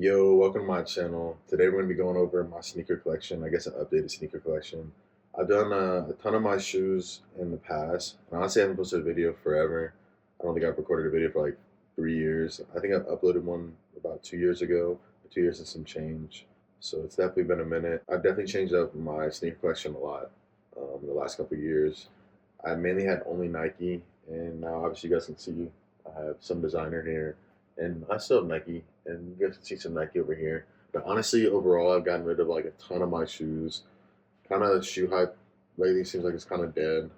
Yo, welcome to my channel. Today we're going to be going over my sneaker collection, I guess an updated sneaker collection. I've done a ton of my shoes in the past, and honestly I haven't posted a video forever. I don't think I've recorded a video for like 3 years. I think I've uploaded one about 2 years ago, 2 years and some change. So it's definitely been a minute. I've definitely changed up my sneaker collection a lot in the last couple of years. I mainly had only Nike, and now obviously you guys can see I have some designer here, and I still have Nike, and you guys can see some Nike over here. But honestly, overall, I've gotten rid of like a ton of my shoes. Kind of shoe hype lately seems like it's kind of dead.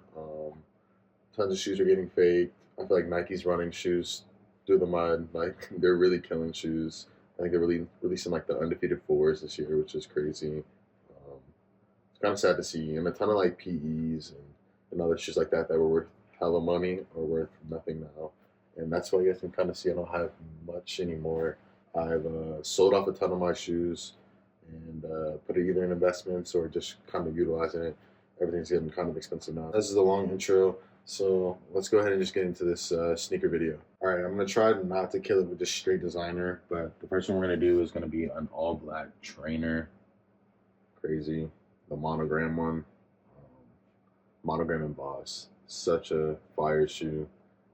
Tons of shoes are getting faked. I feel like Nike's running shoes through the mud. Like they're really killing shoes. I think they're really releasing like the undefeated fours this year, which is crazy. It's kind of sad to see, and a ton of like PEs and other shoes like that that were worth hella money are worth nothing now, and that's why you guys can kind of see I don't have much anymore. I've sold off a ton of my shoes and put it either in investments or just kind of utilizing it. Everything's getting kind of expensive now. This is a long intro, so let's go ahead and just get into this sneaker video. All right, I'm gonna try not to kill it with just straight designer, but the first one we're gonna do is gonna be an all black trainer. Crazy, the monogram one. Monogram and Boss. Such a fire shoe.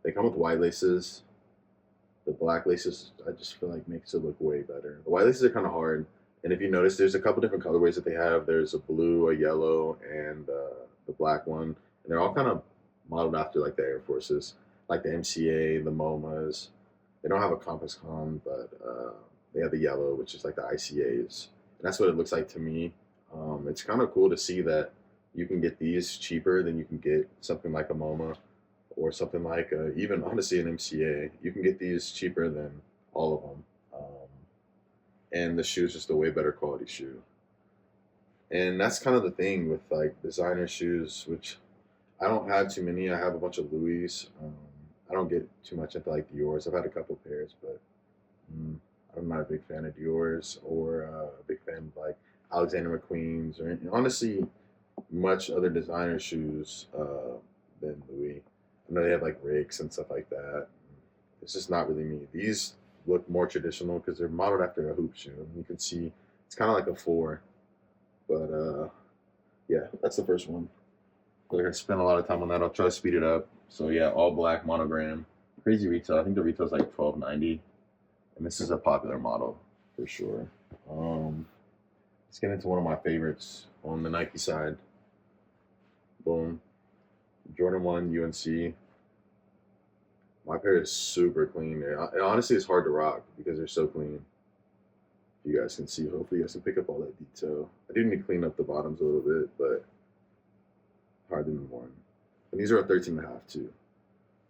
They come with white laces. The black laces, I just feel like makes it look way better. The white laces are kind of hard. And if you notice, there's a couple different colorways that they have. There's a blue, a yellow, and the black one. And they're all kind of modeled after like the Air Forces, like the MCA, the MoMAs. They don't have a Compass Con, but they have the yellow, which is like the ICAs. And that's what it looks like to me. It's kind of cool to see that you can get these cheaper than you can get something like a MoMA or something like even honestly an MCA. You can get these cheaper than all of them. And the shoe is just a way better quality shoe. And that's kind of the thing with like designer shoes, which I don't have too many. I have a bunch of Louis. I don't get too much into like Dior's. I've had a couple pairs, but mm, I'm not a big fan of Dior's or a big fan of like Alexander McQueen's or honestly much other designer shoes than Louis. I know they have like rakes and stuff like that. It's just not really me. These look more traditional because they're modeled after a hoop shoe. And you can see it's kind of like a four. But yeah, that's the first one. We're gonna spend a lot of time on that. I'll try to speed it up. So yeah, all black monogram. Crazy retail. I think the retail is like $12.90, and this is a popular model for sure. Let's get into one of my favorites on the Nike side. Boom. Jordan 1 UNC. My pair is super clean. It honestly is hard to rock because they're so clean. You guys can see. Hopefully you guys can pick up all that detail. I do need to clean up the bottoms a little bit, but hardly more. And these are a 13 and a half too,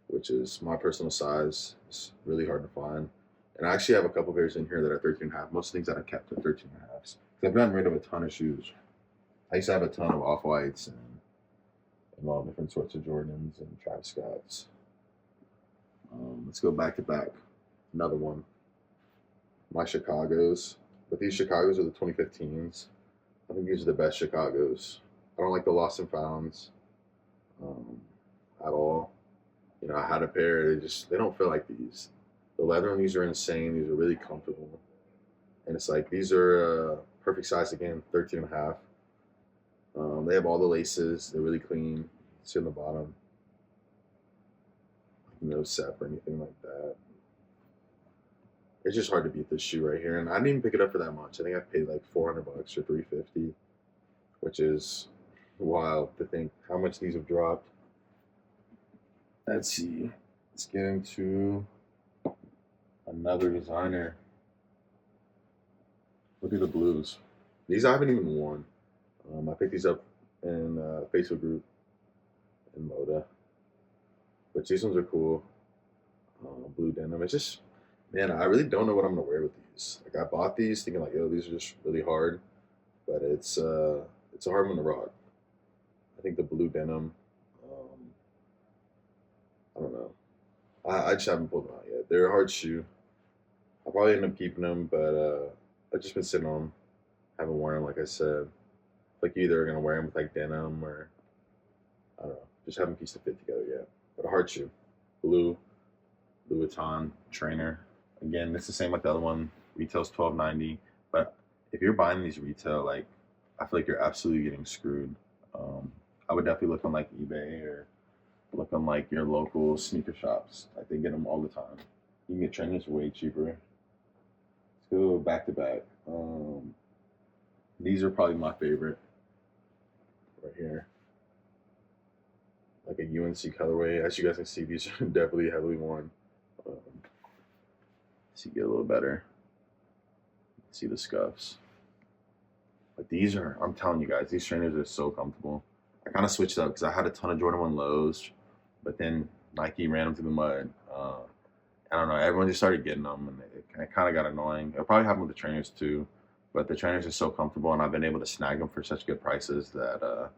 which is my personal size. It's really hard to find. And I actually have a couple pairs in here that are 13 and a half. Most things that I kept are 13 and a halves. I've gotten rid of a ton of shoes. I used to have a ton of off-whites and all different sorts of Jordans and Travis Scotts. Let's go back to back. Another one. My Chicago's. But these Chicago's are the 2015s. I think these are the best Chicago's. I don't like the lost and founds at all. You know, I had a pair. They don't feel like these. The leather on these are insane. These are really comfortable. And it's like these are perfect size again, 13 and a half. They have all the laces. They're really clean. See on the bottom. No sep or anything like that. It's just hard to beat this shoe right here. And I didn't even pick it up for that much. I think I paid like $400 or $350, which is wild to think how much these have dropped. Let's see. Let's get into another designer. Look at the blues. These I haven't even worn. I picked these up in a Facebook group in Moda. But these ones are cool. Blue denim. It's just, man, I really don't know what I'm gonna wear with these. Like I bought these thinking like, yo, these are just really hard. But it's a hard one to rock. I think the blue denim, I don't know. I just haven't pulled them out yet. They're a hard shoe. I'll probably end up keeping them, but I've just been sitting on them. Haven't worn them, like I said. Like you either are gonna wear them with like denim or I don't know. Just haven't pieced the fit together yet. But a hard shoe. Blue, Vuitton trainer. Again, it's the same like the other one. Retail's $12.90, but if you're buying these retail, like I feel like you're absolutely getting screwed. Um, I would definitely look on like eBay or look on like your local sneaker shops. Like they get them all the time. You can get trainers way cheaper. Let's go back to back. These are probably my favorite right here. Like a UNC colorway. As you guys can see, these are definitely heavily worn. Um, so you get a little better. See the scuffs. But these are, I'm telling you guys, these trainers are so comfortable. I kind of switched up because I had a ton of Jordan 1 lows, but then Nike ran them through the mud. I don't know, everyone just started getting them, and it kind of got annoying. It'll probably happen with the trainers too, but the trainers are so comfortable, and I've been able to snag them for such good prices that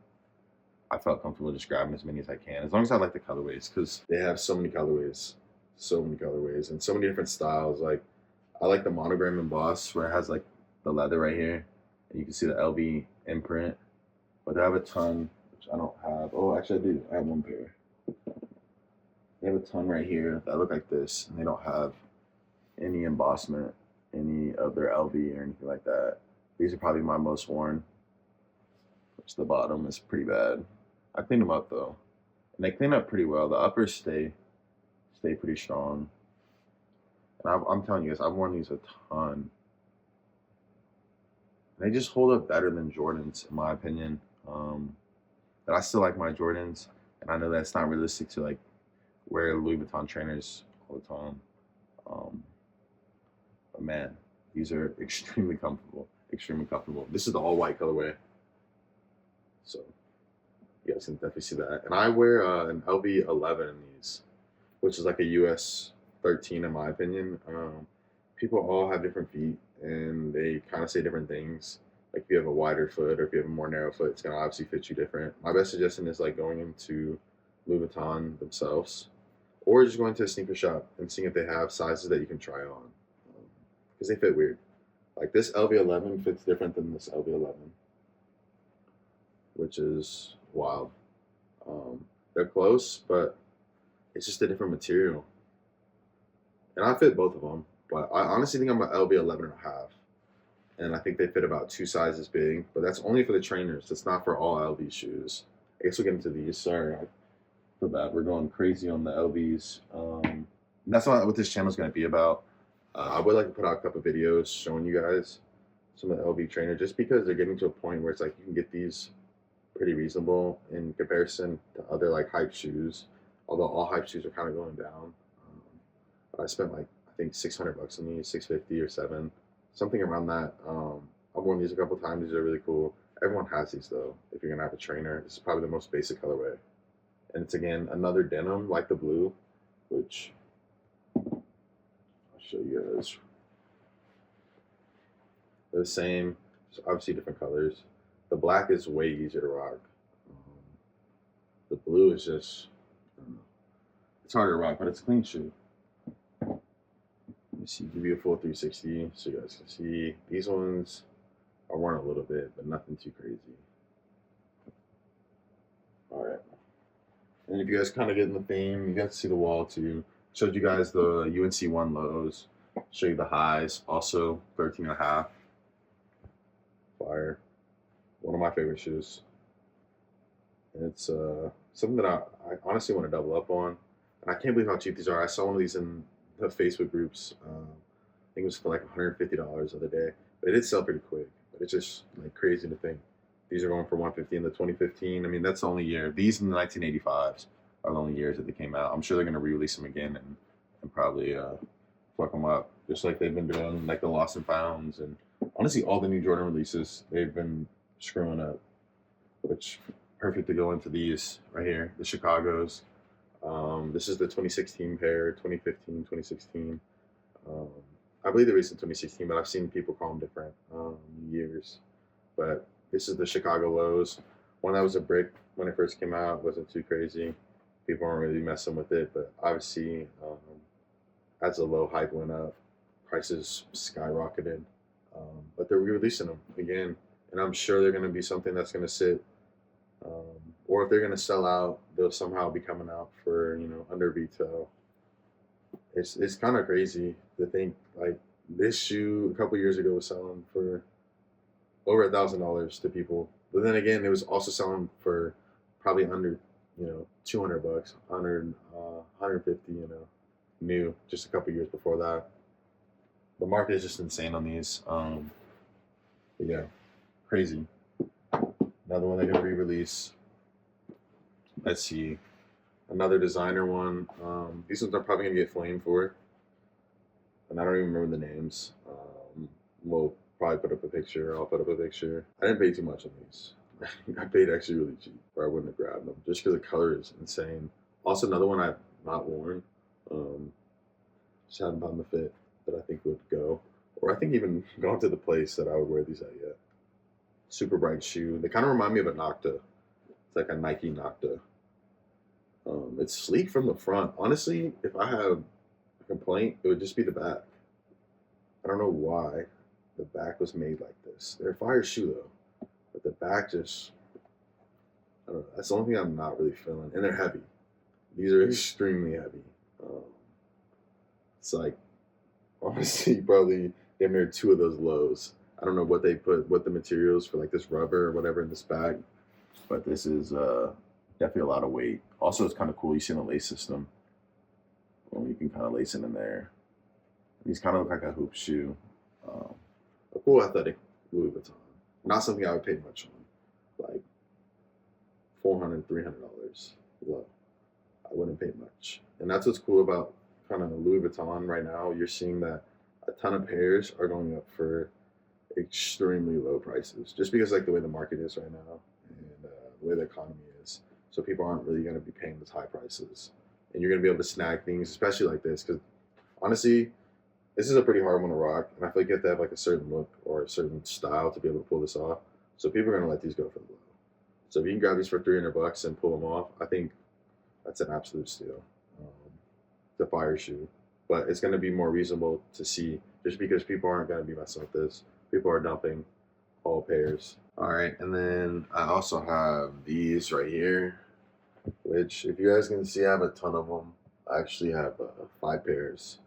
I felt comfortable just grabbing as many as I can, as long as I like the colorways, because they have so many colorways, and so many different styles. Like, I like the monogram emboss where it has like the leather right here, and you can see the LV imprint. But they have a ton, which I don't have. Oh, actually, I do. I have one pair. They have a ton right here that look like this, and they don't have any embossment, any of their LV or anything like that. These are probably my most worn, which the bottom is pretty bad. I cleaned them up though, and they clean up pretty well. The uppers stay pretty strong. And I'm telling you guys, I've worn these a ton. They just hold up better than Jordans, in my opinion. But I still like my Jordans, and I know that's not realistic to like wear Louis Vuitton trainers all the time. Um, but man, these are extremely comfortable. Extremely comfortable. This is the all white colorway, so you guys can definitely see that. And I wear an LV11 in these, which is like a US 13 in my opinion. People all have different feet, and they kind of say different things. Like if you have a wider foot or if you have a more narrow foot, it's gonna obviously fit you different. My best suggestion is like going into Louis Vuitton themselves, or just going to a sneaker shop and seeing if they have sizes that you can try on, because they fit weird. Like this LV11 fits different than this LV11, which is wild. They're close, but it's just a different material. And I fit both of them, but I honestly think I'm an LV11 and a half. And I think they fit about 2 sizes big, but that's only for the trainers. That's not for all LV shoes. I guess we'll get into these. Sorry, I feel bad. We're going crazy on the LVs. That's not what this channel is going to be about. I would like to put out a couple of videos showing you guys some of the LV trainer, just because they're getting to a point where it's like you can get these pretty reasonable in comparison to other like hype shoes. Although all hype shoes are kind of going down. But I spent like I think $600 on these, 650 or seven, something around that. I've worn these a couple times. These are really cool. Everyone has these though. If you're gonna have a trainer, this is probably the most basic colorway. And it's again another denim like the blue, which I'll show you guys. They're the same, just obviously different colors. The black is way easier to rock. The blue is just, I don't know, it's harder to rock, but it's a clean shoe. Let me see, give you a full 360 so you guys can see. These ones are worn a little bit, but nothing too crazy. All right. And if you guys kind of get in the theme, you got to see the wall too. Showed you guys the UNC 1 lows. Show you the highs, also 13 and a half. Fire. One of my favorite shoes. It's something that I honestly want to double up on. And I can't believe how cheap these are. I saw one of these in the Facebook groups. I think it was for like $150 the other day. But it did sell pretty quick. But it's just like crazy to think. These are going for $150 in the 2015. I mean, that's the only year. These in the 1985s are the only years that they came out. I'm sure they're going to re-release them again and probably fuck them up. Just like they've been doing, like the Lost and Founds. And honestly, all the new Jordan releases, they've been screwing up. Which, perfect to go into these right here, the Chicagos. This is the 2016 pair, 2015, 2016. I believe they're released in 2016, but I've seen people call them different years. But this is the Chicago lows. One that was a brick when it first came out, wasn't too crazy. People weren't really messing with it, but obviously, as the low hype went up, prices skyrocketed. But they're re-releasing them again, and I'm sure they're going to be something that's going to sit. Or if they're going to sell out, they'll somehow be coming out for under retail. It's kind of crazy to think like This shoe a couple years ago was selling for over $1,000 to people, but then again, it was also selling for probably under, 200 bucks, 150, new just a couple years before that. The market is just insane on these. But yeah, crazy. Another one they're gonna re-release. Let's see, another designer one. These ones are probably gonna get flamed for it, and I don't even remember the names. We'll probably put up a picture. I'll put up a picture. I didn't pay too much on these. I paid actually really cheap, or I wouldn't have grabbed them just because the color is insane. Also, another one I've not worn. Um, just haven't found the fit that I think would go, or I think even gone to the place that I would wear these at yet. Super bright shoe. They kind of remind me of a Nocta. It's like a Nike Nocta. It's sleek from the front. Honestly, if I have a complaint, it would just be the back. I don't know why the back was made like this. They're a fire shoe though, but the back just, I don't know. That's the only thing I'm not really feeling. And they're heavy. These are extremely heavy. Um, it's like honestly probably damn near two of those lows. I don't know what they put, what the materials for like this rubber or whatever in this bag, but this is definitely a lot of weight. Also, it's kind of cool. You see the lace system. Well, you can kind of lace it in there. These kind of look like a hoop shoe. A cool athletic Louis Vuitton. Not something I would pay much on. Like $400, $300 low. I wouldn't pay much. And that's what's cool about kind of Louis Vuitton right now. You're seeing that a ton of pairs are going up for extremely low prices just because like the way the market is right now and the way the economy is. So people aren't really going to be paying those high prices. And you're going to be able to snag things, especially like this, because honestly, this is a pretty hard one to rock, and I feel like you have to have like a certain look or a certain style to be able to pull this off. So people are gonna let these go for the low. So if you can grab these for 300 bucks and pull them off, I think that's an absolute steal. The fire shoe, but it's gonna be more reasonable to see just because people aren't gonna be messing with this. People are dumping all pairs. All right, and then I also have these right here, which if you guys can see, I have a ton of them. I actually have 5 pairs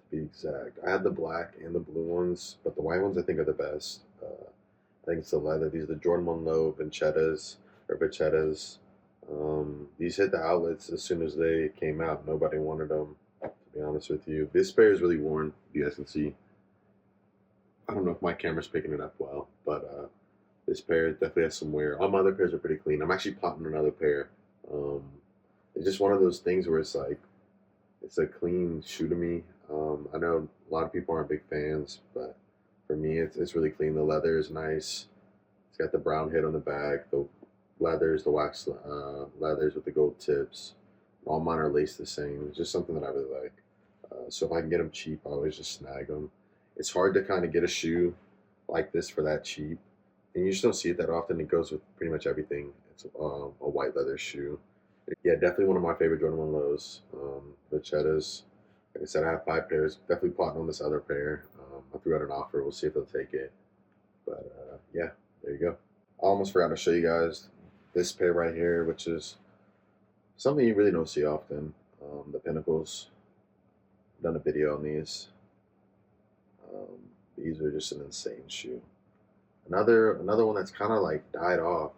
be exact. I had the black and the blue ones, but the white ones I think are the best. I think it's the leather. These are the Jordan 1 Low Vinchettas or Vichettas. These hit the outlets as soon as they came out. Nobody wanted them, to be honest with you. This pair is really worn. You guys can see. I don't know if my camera's picking it up well, but this pair definitely has some wear. All my other pairs are pretty clean. I'm actually plotting another pair. Um, it's just one of those things where it's a clean shoe to me. I know a lot of people aren't big fans, but for me, it's really clean. The leather is nice. It's got the brown hit on the back. The leathers, the wax leathers with the gold tips. All mine are laced the same. It's just something that I really like. So if I can get them cheap, I always just snag them. It's hard to kind of get a shoe like this for that cheap, and you just don't see it that often. It goes with pretty much everything. It's a white leather shoe. Yeah, definitely one of my favorite Jordan 1 Lows. The Chettas. Like I said, I have 5 pairs. Definitely plotting on this other pair. I threw out an offer. We'll see if they'll take it. But yeah, there you go. I almost forgot to show you guys this pair right here, which is something you really don't see often. The Pinnacles. I've done a video on these. These are just an insane shoe. Another one that's kind of like died off.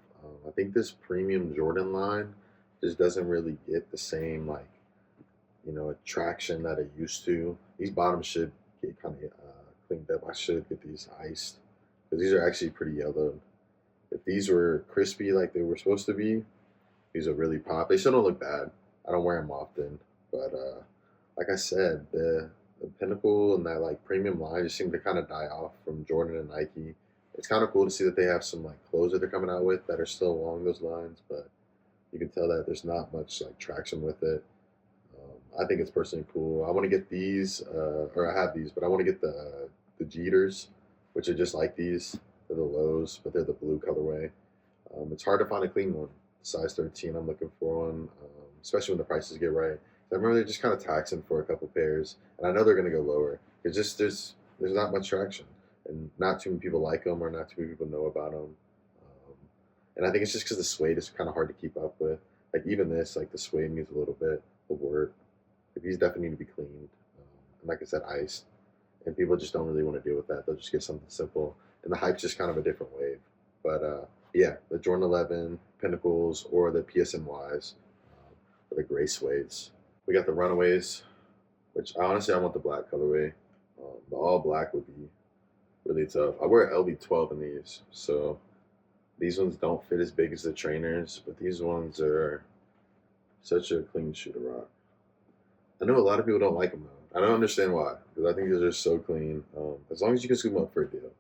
I think this premium Jordan line just doesn't really get the same like attraction that it used to. These bottoms should get kind of cleaned up. I should get these iced because these are actually pretty yellowed. If these were crispy like they were supposed to be, these are really pop. They still don't look bad. I don't wear them often, but like I said, the Pinnacle and that like premium line just seem to kind of die off from Jordan and Nike. It's kind of cool to see that they have some like clothes that they're coming out with that are still along those lines, but you can tell that there's not much like traction with it. I think it's personally cool. I want to get these, or I have these, but I want to get the Jeters, which are just like these. They're the lows, but they're the blue colorway. It's hard to find a clean one. Size 13, I'm looking for one, especially when the prices get right. I remember they're just kind of taxing for a couple pairs, and I know they're going to go lower. It's just there's not much traction, and not too many people like them, or not too many people know about them. And I think it's just because the suede is kind of hard to keep up with. Like even this, like the suede needs a little bit of work. These definitely need to be cleaned. And like I said, iced. and people just don't really want to deal with that. They'll just get something simple, and the hype's just kind of a different wave. But yeah, the Jordan 11 Pinnacles or the PSNYs, or the gray suedes. We got the Runaways, which honestly I want the black colorway. The all black would be really tough. I wear LB12 in these, so these ones don't fit as big as the trainers, but these ones are such a clean shoe to rock. I know a lot of people don't like them though. I don't understand why, because I think these are so clean. As long as you can scoop them up for a deal.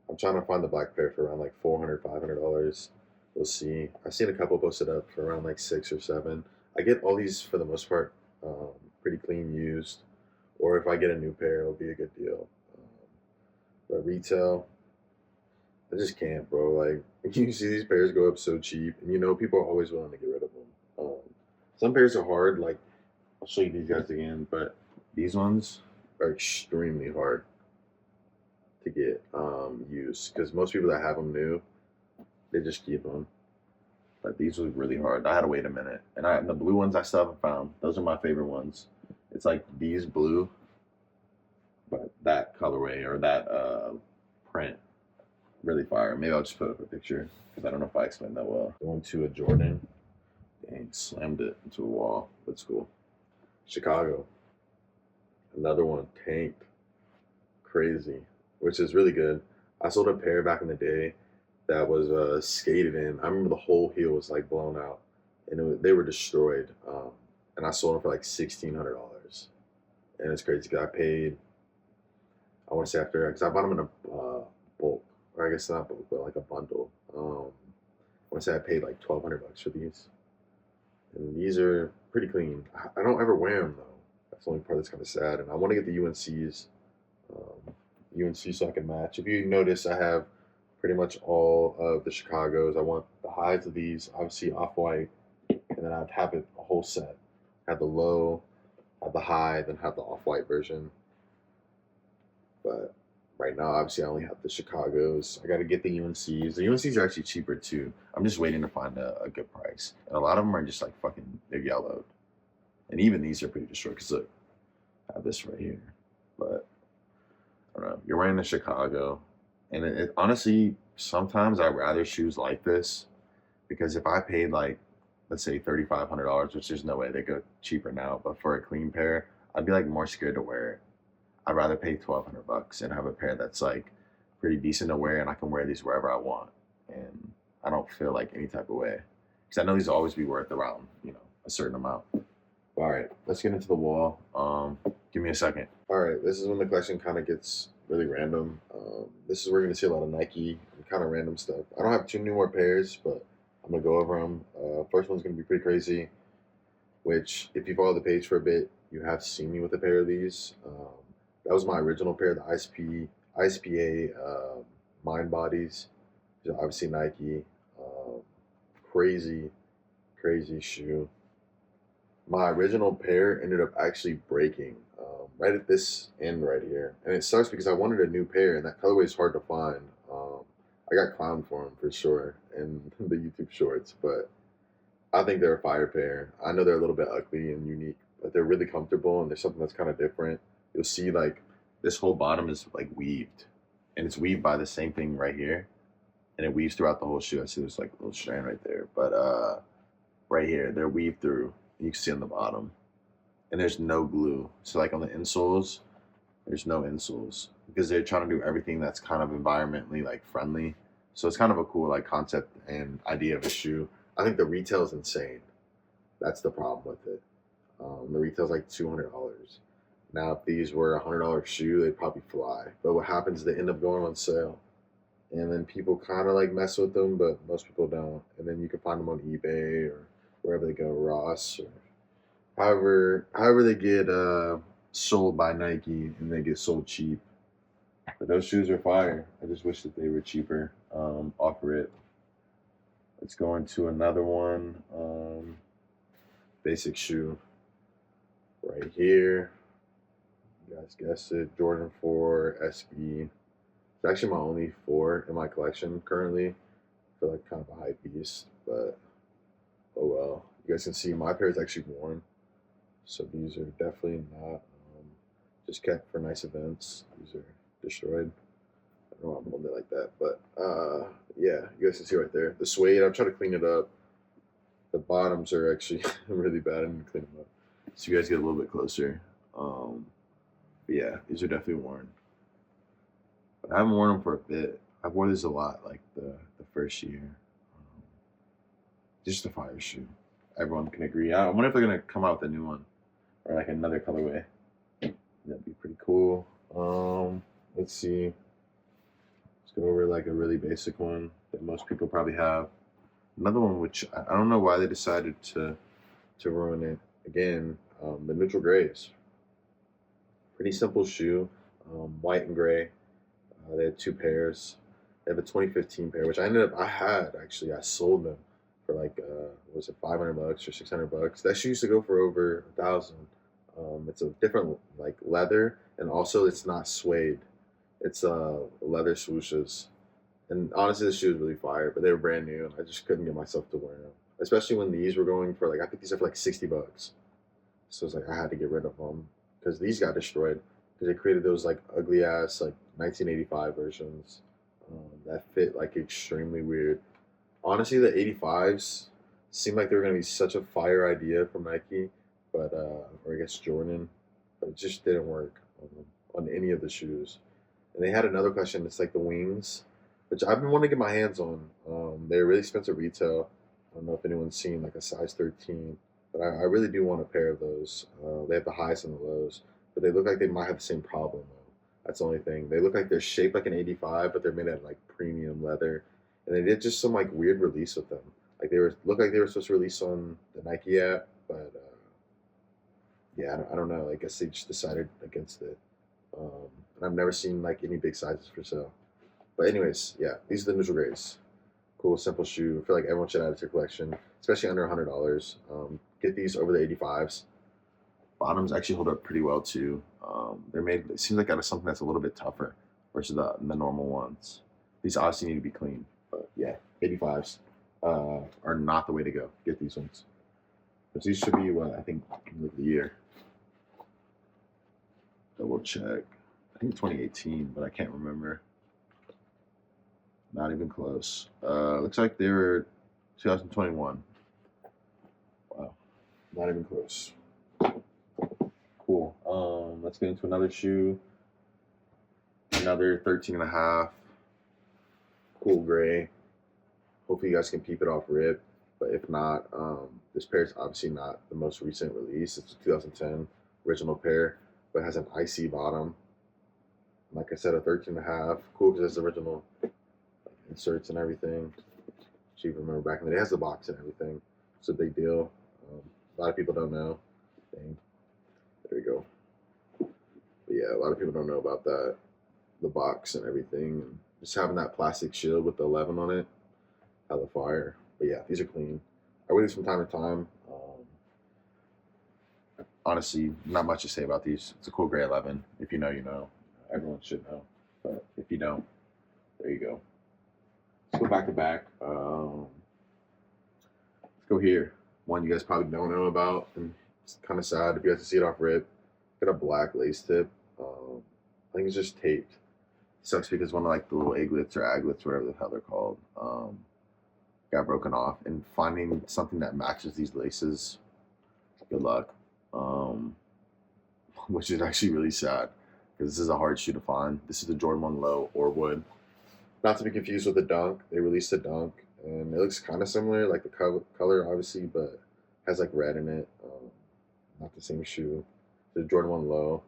I'm trying to find the black pair for around like $400, $500. We'll see. I've seen a couple posted up for around like 6 or 7. I get all these for the most part um, pretty clean used, or if I get a new pair, it'll be a good deal. But retail, I just can't, bro. Like you see these pairs go up so cheap, and you know people are always willing to get rid of them. Some pairs are hard. Like I'll show you these guys again, but these ones are extremely hard to get used because most people that have them new, they just keep them. But these were really hard. I had to wait a minute, and the blue ones I still haven't found. Those are my favorite ones. It's like these blue, but that colorway or that print really fire. Maybe I'll just put up a picture because I don't know if I explained that well. Going to a Jordan, dang, slammed it into a wall. That's cool. Chicago, another one tanked, crazy, which is really good. I sold a pair back in the day that was skated in. I remember the whole heel was like blown out, and they were destroyed. And I sold them for like $1,600, and it's crazy because I paid. I want to say after because I bought them in a bulk, or I guess not bulk, but like a bundle. I want to say I paid like $1,200 for these, and these are pretty clean. I don't ever wear them though. That's the only part that's kind of sad. And I want to get the UNCs, UNC so I can match. If you notice, I have pretty much all of the Chicago's. I want the highs of these, obviously off white, and then I'd have it a whole set. Have the low, have the high, then have the off white version. But right now, obviously, I only have the Chicago's. I got to get the UNCs. The UNCs are actually cheaper too. I'm just waiting to find a good price. And a lot of them are just like fucking, they're yellowed. And even these are pretty destroyed. Because look, I have this right here. But I don't know. You're wearing the Chicago. And honestly, sometimes I'd rather shoes like this. Because if I paid like, let's say $3,500, which there's no way they go cheaper now, but for a clean pair, I'd be like more scared to wear it. I'd rather pay $1,200 and have a pair that's like pretty decent to wear, and I can wear these wherever I want, and I don't feel like any type of way because I know these will always be worth around a certain amount. All right, let's get into the wall. Give me a second. All right, this is when the collection kind of gets really random. This is where you're gonna see a lot of Nike and kind of random stuff. I don't have too many more pairs, but I'm gonna go over them. First one's gonna be pretty crazy, which if you follow the page for a bit, you have seen me with a pair of these. That was my original pair, the ISPA Mind Bodies. Obviously Nike. Crazy, crazy shoe. My original pair ended up actually breaking right at this end right here. And it sucks because I wanted a new pair, and that colorway is hard to find. I got clowned for them for sure in the YouTube shorts, but I think they're a fire pair. I know they're a little bit ugly and unique, but they're really comfortable, and there's something that's kind of different. You'll see like this whole bottom is like weaved, and it's weaved by the same thing right here, and it weaves throughout the whole shoe. I see there's like a little strand right there, but right here they're weaved through. You can see on the bottom, and there's no glue. So like on the insoles, there's no insoles because they're trying to do everything that's kind of environmentally like friendly. So it's kind of a cool like concept and idea of a shoe. I think the retail is insane. That's the problem with it. The retail's like $200. Now, if these were $100 shoe, they'd probably fly. But what happens is they end up going on sale, and then people kind of like mess with them, but most people don't. And then you can find them on eBay or wherever they go, Ross or however they get sold by Nike, and they get sold cheap. But those shoes are fire. I just wish that they were cheaper. Offer it. Let's go into another one. Basic shoe right here. You guys guessed it. Jordan 4 SB. It's actually my only 4 in my collection currently. I feel like kind of a hype beast, but oh well. You guys can see my pair is actually worn, so these are definitely not just kept for nice events. These are destroyed. I don't know why I'm holding it like that, but yeah, you guys can see right there. The suede, I'm trying to clean it up. The bottoms are actually really bad. I need to clean them up. So you guys get a little bit closer. But yeah, these are definitely worn. But I haven't worn them for a bit. I've worn this a lot, like the first year. Just a fire shoe. Everyone can agree. I wonder if they're gonna come out with a new one or like another colorway. That'd be pretty cool. Let's see. Let's go over like a really basic one that most people probably have. Another one which I don't know why they decided to ruin it again. The neutral grays. Pretty simple shoe, white and gray. They had two pairs. They have a 2015 pair, which I had actually. I sold them for like was it 500 bucks or 600 bucks? That shoe used to go for over 1,000. It's a different like leather, and also it's not suede. It's leather swooshes. And honestly, the shoe was really fire, but they were brand new, and I just couldn't get myself to wear them. Especially when these were going for like I think these are for like 60 bucks. So it's like I had to get rid of them because these got destroyed because they created those like ugly ass like 1985 versions that fit like extremely weird. Honestly, the 85s seemed like they were gonna be such a fire idea from Nike, but or I guess Jordan, but it just didn't work on any of the shoes. And they had another question. It's like the wings, which I've been wanting to get my hands on. They're really expensive retail. I don't know if anyone's seen like a size 13, but I really do want a pair of those. They have the highs and the lows, but they look like they might have the same problem though. That's the only thing. They look like they're shaped like an 85, but they're made out of like premium leather, and they did just some like weird release with them. Like they were looked like they were supposed to release on the Nike app, but yeah, I don't know. I guess they just decided against it. And I've never seen like any big sizes for sale. But anyways, yeah, these are the neutral grays. Cool, simple shoe. I feel like everyone should add it to your collection, especially under $100. Get these over the 85s. Bottoms actually hold up pretty well too. They're made. It seems like out of something that's a little bit tougher versus the normal ones. These obviously need to be clean, but yeah, 85s are not the way to go. Get these ones. But these should be what I think like the year. Double check. I think 2018, but I can't remember. Not even close. Looks like they were 2021. Wow, not even close. Cool. Let's get into another shoe. Another 13 and a half. Cool gray. Hopefully you guys can peep it off rip. But if not, this pair is obviously not the most recent release. It's a 2010 original pair, but it has an icy bottom. Like I said, a 13 and a half. Cool because it's original inserts and everything. So you remember back in the day, it has the box and everything. It's a big deal. A lot of people don't know. Dang. There we go. But yeah, a lot of people don't know about that. The box and everything. And just having that plastic shield with the 11 on it. Hella fire. But yeah, these are clean. I wear these from time to time. Honestly, not much to say about these. It's a cool gray 11. If you know, you know. Everyone should know. But if you don't, there you go. Let's go back to back. Let's go here. One you guys probably don't know about, and it's kind of sad if you guys can see it off rip. Got a black lace tip. I think it's just taped. Sucks because one of like the little egglets or aglets, whatever the hell they're called, got broken off. And finding something that matches these laces, good luck. Which is actually really sad because this is a hard shoe to find. This is the Jordan 1 Low or Wood. Not to be confused with the Dunk. They released the Dunk, and it looks kind of similar, like the color obviously, but has like red in it. Not the same shoe. The Jordan 1 Low.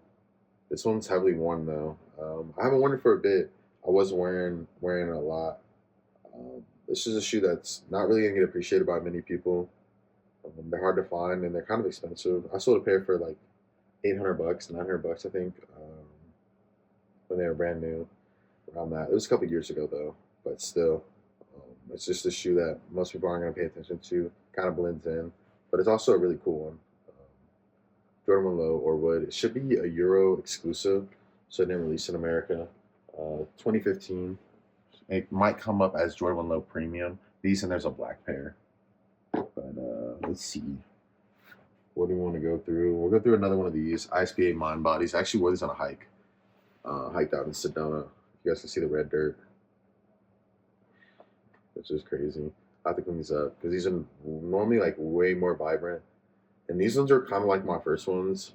This one's heavily worn though. I haven't worn it for a bit. I was wearing it a lot. This is a shoe that's not really gonna get appreciated by many people. They're hard to find and they're kind of expensive. I sold a pair for like 800 bucks, 900 bucks, I think, when they were brand new. Around that. It was a couple years ago though, but still, it's just a shoe that most people aren't going to pay attention to. Kind of blends in, but it's also a really cool one. Jordan 1 Low or Wood. It should be a Euro exclusive, so it didn't release in America. 2015. It might come up as Jordan 1 Low Premium. These and there's a black pair. But let's see. What do you want to go through? We'll go through another one of these ISPA Mind Bodies. I actually wore these on a hike. Hiked out in Sedona. You guys can see the red dirt, which is crazy. I have to clean these up because these are normally like way more vibrant, and these ones are kind of like my first ones.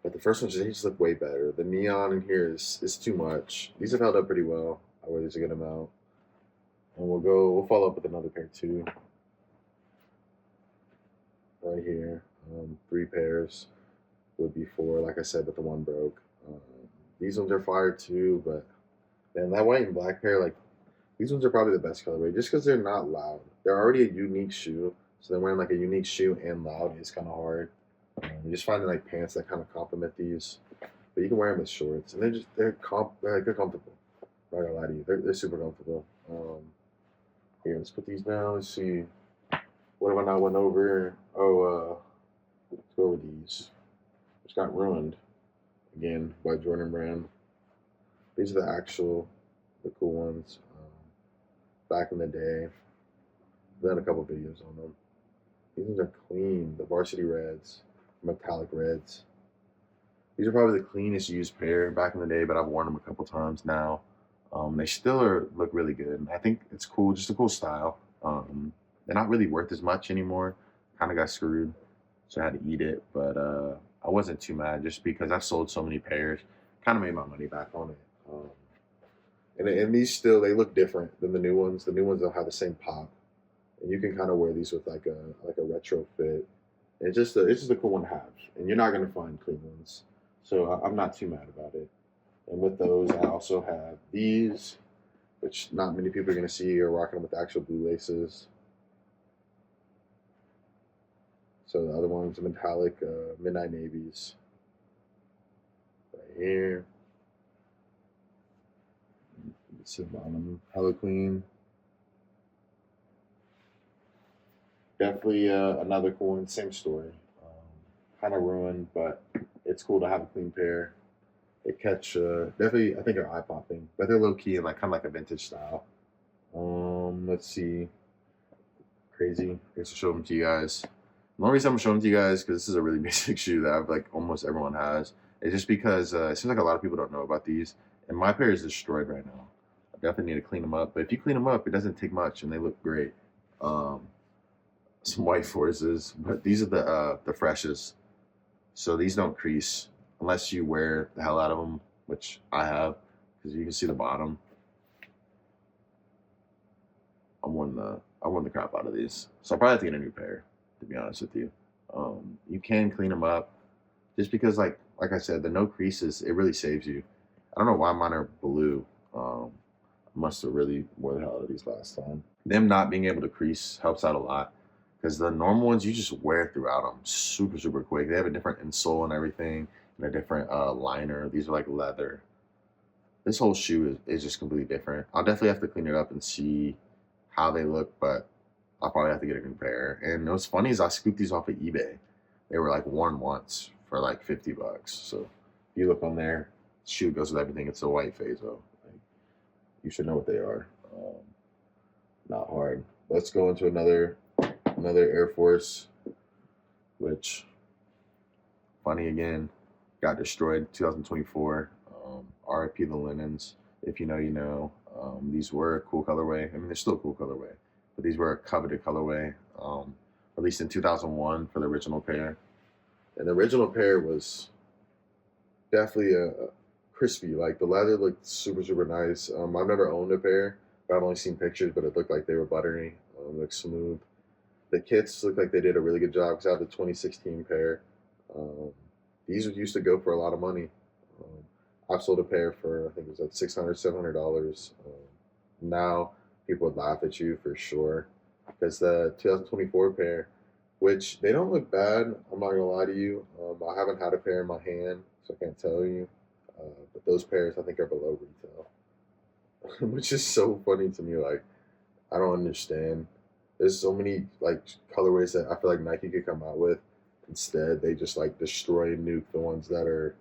But the first ones they just look way better. The neon in here is too much. These have held up pretty well. I wear these a good amount, and we'll follow up with another pair too. Right here, 3 pairs would be 4. Like I said, but the one broke. Um, these ones are fire too, but man, that white and black pair, like these ones are probably the best colorway just because they're not loud. They're already a unique shoe, so then wearing like a unique shoe and loud is kind of hard. You just finding like pants that kind of complement these, but you can wear them as shorts, and they're comfortable. I'm not gonna lie to you, they're super comfortable. Here, let's put these down. Let's see. What have I not went over? Let's go over these. Which got ruined again by Jordan Brand. These are the cool ones. Back in the day, I've done a couple videos on them. These ones are clean. The varsity reds, metallic reds. These are probably the cleanest used pair back in the day, but I've worn them a couple times now. They still look really good. I think it's cool, just a cool style. They're not really worth as much anymore. Kind of got screwed, so I had to eat it. But I wasn't too mad just because I've sold so many pairs. Kind of made my money back on it. And these still they look different than the new ones. The new ones don't have the same pop, and you can kind of wear these with like a retro fit. It's just a cool one to have, and you're not gonna find clean ones. So I'm not too mad about it. And with those, I also have these, which not many people are gonna see. Are rocking them with actual blue laces. So the other one's metallic midnight navies. Right here. It's the bottom. Hella clean. Definitely another cool one. Same story. Kind of ruined, but it's cool to have a clean pair. They catch definitely. I think they're eye popping, but they're low key and like kind of like a vintage style. Let's see. Crazy. I guess I'll show them to you guys. The only reason I'm showing them to you guys because this is a really basic shoe that I've like almost everyone has. It's just because it seems like a lot of people don't know about these, and my pair is destroyed right now. I definitely need to clean them up. But if you clean them up, it doesn't take much, and they look great. Some white forces, but these are the freshest. So these don't crease unless you wear the hell out of them, which I have, because you can see the bottom. I won the crap out of these, so I'll probably have to get a new pair. To be honest with you, you can clean them up, just because like I said, the no creases it really saves you. I don't know why mine are blue. I must have really wore the hell out of these last time. Them not being able to crease helps out a lot. Because the normal ones, you just wear throughout them super quick. They have a different insole and everything, and a different liner. These are like leather. This whole shoe is just completely different. I'll definitely have to clean it up and see how they look, but I'll probably have to get a new pair. And what's funny is I scooped these off of eBay. They were like worn once for like $50. So if you look on there, shoe goes with everything. It's a white phaso. Like, you should know what they are. Not hard. Let's go into another Air Force, which funny again, got destroyed 2024. RIP the linens. If you know, you know. These were a cool colorway. I mean, they're still a cool colorway, but these were a coveted colorway. Released in 2001 for the original pair, and the original pair was definitely a crispy. Like the leather looked super nice. I've never owned a pair, but I've only seen pictures. But it looked like they were buttery. Looked smooth. The kits look like they did a really good job because I have the 2016 pair. These used to go for a lot of money. I've sold a pair for I think it was like $600, $700. Now people would laugh at you for sure because the 2024 pair, which they don't look bad. I'm not gonna lie to you. I haven't had a pair in my hand, so I can't tell you. But those pairs I think are below retail, which is so funny to me. Like I don't understand. There's so many like colorways that I feel like Nike could come out with. Instead, they just like destroy and nuke the ones that are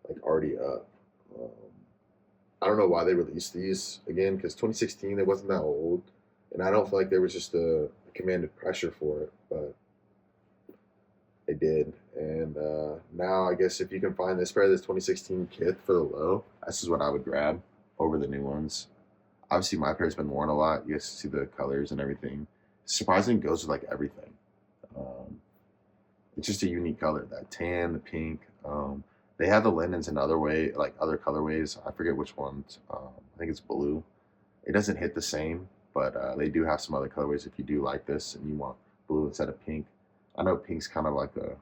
like already up. I don't know why they released these again because 2016 it wasn't that old, and I don't feel like there was just a commanded pressure for it. But They did. And now I guess if you can find this pair, this 2016 kit for the low, this is what I would grab over the new ones. Obviously, my pair's been worn a lot. You guys see the colors and everything. Surprisingly, goes with like everything. Um, it's just a unique color. That tan, the pink. They have the linens in other way, like other colorways. I forget which ones. I think it's blue. It doesn't hit the same, but they do have some other colorways if you do like this and you want blue instead of pink. I know pink's kind of like a,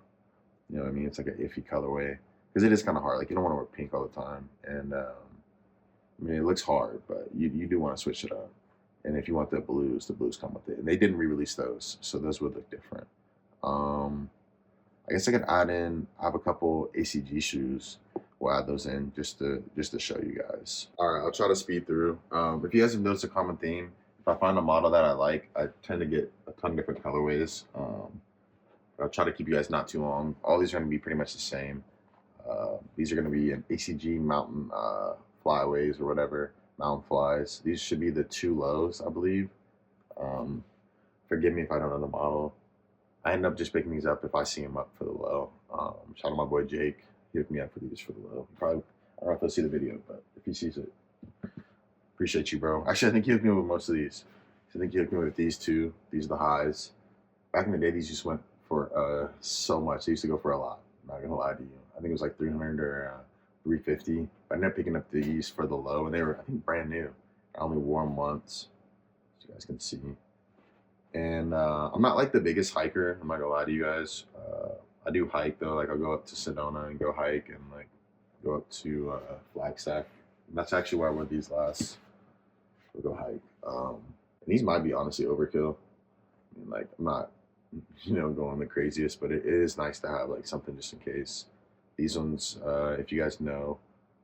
you know what I mean? It's like an iffy colorway because it is kind of hard. Like you don't want to wear pink all the time. And I mean, it looks hard, but you do want to switch it up. And if you want the blues come with it. And they didn't re-release those, so those would look different. Um, I guess I could add in. I have a couple ACG shoes. We'll add those in just to show you guys. All right, I'll try to speed through. If you guys have noticed a common theme, if I find a model that I like, I tend to get a ton of different colorways. I'll try to keep you guys not too long. All these are going to be pretty much the same. These are going to be an ACG mountain flyaways or whatever, mountain flies. These should be the two lows, I believe. Forgive me if I don't know the model. I end up just picking these up if I see them up for the low. Shout out my boy Jake. He hooked me up for these for the low. Probably, I don't know if he'll see the video, but if he sees it, appreciate you, bro. Actually, I think he hooked me up with most of these. I think he hooked me with these two. These are the highs. Back in the day, these just went for so much. They used to go for a lot. I'm not gonna lie to you. I think it was like 300 or 350. I ended up picking up these for the low, and they were, I think, brand new. I only wore them once, so you guys can see. And I'm not like the biggest hiker. I'm not gonna lie to you guys. I do hike though. Like I'll go up to Sedona and go hike, and like go up to Flagstaff. And that's actually where I wore these last. We'll go hike. And these might be honestly overkill. I mean, like I'm not, going the craziest, but it is nice to have like something just in case. These ones, if you guys know,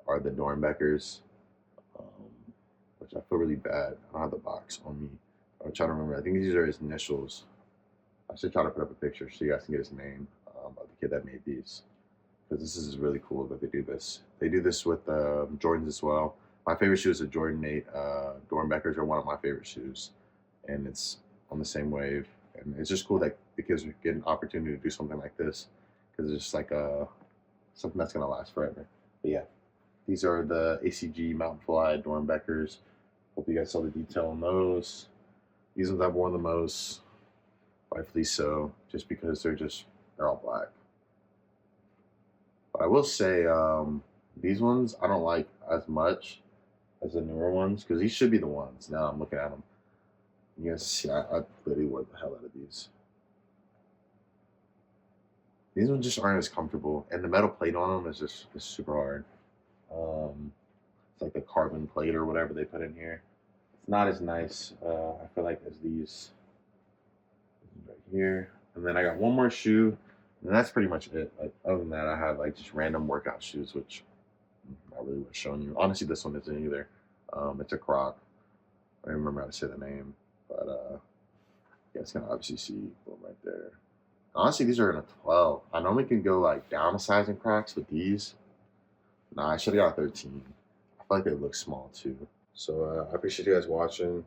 are the Dornbeckers, which I feel really bad. I don't have the box on me. I'm trying to remember. I think these are his initials. I should try to put up a picture so you guys can get his name of the kid that made these. Because this is really cool that they do this. They do this with Jordans as well. My favorite shoe is a Jordan 8. Dornbeckers are one of my favorite shoes. And it's on the same wave. And it's just cool that the kids get an opportunity to do something like this. Because it's just like something that's going to last forever. But yeah, these are the ACG Mountain Fly Dornbeckers. Hope you guys saw the detail on those. These ones I've worn the most, rightfully so, just because they're all black. But I will say, these ones I don't like as much as the newer ones, because these should be the ones. Now I'm looking at them. You guys see, I literally wore the hell out of these. These ones just aren't as comfortable, and the metal plate on them is super hard. It's like the carbon plate or whatever they put in here. It's not as nice, I feel like, as these right here. And then I got one more shoe, and that's pretty much it. Like, other than that, I have like just random workout shoes, which I really would have shown you. Honestly, this one isn't either. It's a Croc. I don't remember how to say the name, but you guys can obviously see one right there. Honestly, these are in a 12. I normally can go like down a size in Crocs with these. Nah, I should have got a 13. I feel like they look small too. So I appreciate you guys watching.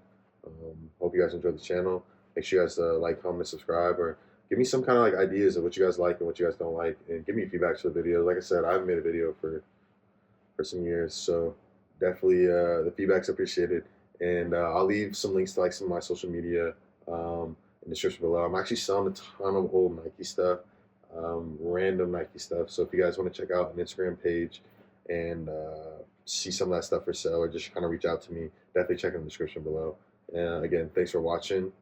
Hope you guys enjoyed the channel. Make sure you guys like, comment, subscribe, or give me some kind of like ideas of what you guys like and what you guys don't like, and give me feedback to the videos. Like I said, I haven't made a video for some years, so definitely the feedback's appreciated. And I'll leave some links to like some of my social media in the description below. I'm actually selling a ton of old Nike stuff, random Nike stuff. So if you guys want to check out an Instagram page and see some of that stuff for sale, or just kind of reach out to me, definitely check in the description below. And again, thanks for watching.